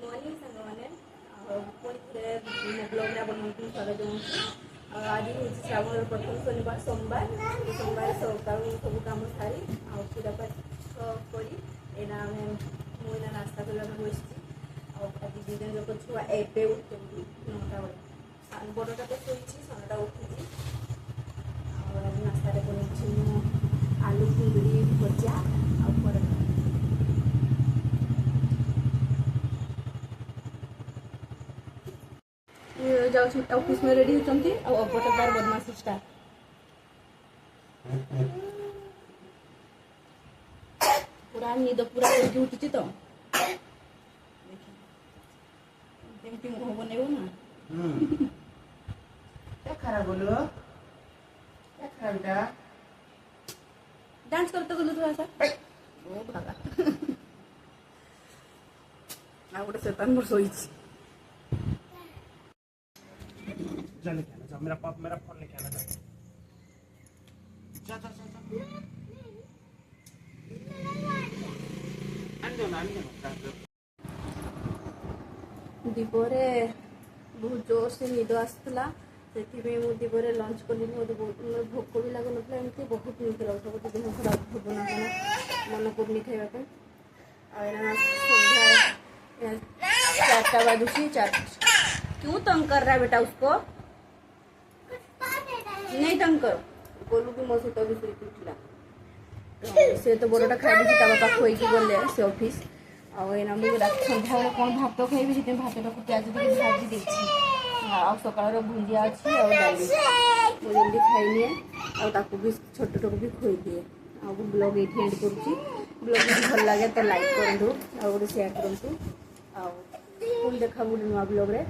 Morning सांगने पुणी थे मो ब्लॉग आपको स्वागत जनाऊँ आज हूँ श्रावण प्रथम शनिवार सोमवार सोमवार सका सब कम सारी पूजा पाठ कर मुझे नास्ता करने बस आज दिन लोक छुआ एवं उठुच्च 9टा बेल बड़टा तो शोची सानटा उठी नास्ता बन आलू कुंदरी भजा आ पराठा जाऊँ ऑफिस में रेडी होती अवतार बदमाशी स्टार्ट पूरा निद पूरा करके उठी तो मुह बनइब ना क्या खराब बोलो क्या खराब डांस करते गलु तू आशा ओ भागा आ गोटे शैतान मोर सोईची जा लेके आना जा मेरा फोन लेके आना जा जा जा जा आन दीपरे बहुत जोर से निद आसला से दीपरे लंच कली मत भोक भी लगुन एमती बहुत निद लगे बोलते देह खराब हम ना क्या मन करनी खावाप संध्या 4टा बाजुची 4 क्यों तंग कर रहा है बेटा उसको नहीं तंग करो बोलू कि मो सहित भी शुई उठला से तो बड़टा खाई दी बापा खोई गले से ऑफिस आईना मुझे सन्ध्या बेले कौन भात खाइबी से भातटा को प्याज देके भाजी देती आ सकाल भुंजिया अच्छी डाली मुझे जल्दी खाई आगे भी छोटटा को भी खोई दिए आ ब्लॉग ये एंड करुँची ब्लॉग जो भल लगे तो लाइक करूँ आ गोटे शेयर करूँ आ देखा गोटे नुआ ब्लॉग रे।